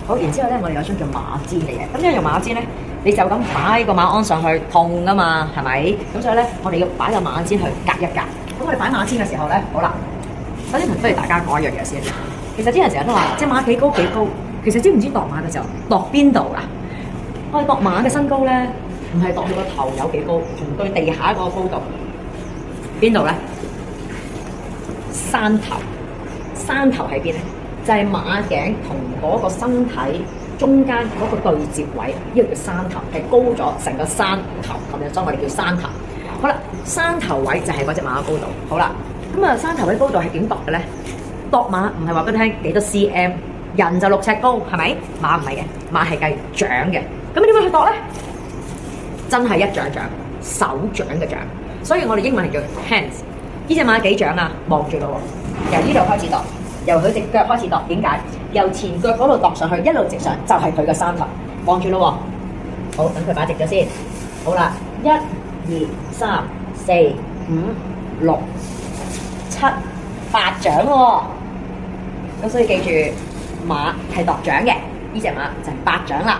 好，然之後咧，我哋有張叫馬氈嘅嘢。咁呢樣馬氈咧，你就咁擺個馬鞍上去痛噶嘛，係咪？咁所以咧，我哋要擺個馬氈去隔一隔。咁我哋擺馬氈嘅時候咧，好啦，首先同不如大家講一樣嘢先。其實啲人成日都話隻馬幾高幾高，其實知唔知度馬嘅時候度邊度啊？我哋度馬嘅身高咧，唔係度佢個頭有幾高，同對地下嗰個高度邊度咧？山頭，山頭喺邊咧？就係馬頸同嗰個身體中間嗰個對接位，呢個叫山頭，係高咗成個山頭咁樣，所以我哋叫山頭。好啦，山頭位就係嗰隻馬嘅高度。好啦，咁啊山頭位高度係點度嘅咧？度馬唔係話俾你聽幾多 cm， 人就6尺高，係咪？馬唔係嘅，馬係計掌嘅。咁點樣去度咧？真係一掌掌，手掌嘅掌。所以我哋英文係叫 hands。呢隻馬幾掌啊？望住咯喎，由呢度開始度。由佢隻腳開始度，點解？由前腳嗰度度上去，一路直上就係佢嘅山頭，望住咯喎。好，等佢擺直咗先。好啦，1、2、3、4、5、6、7、8掌喎。咁所以記住，馬係度掌嘅，呢隻馬就係8掌啦。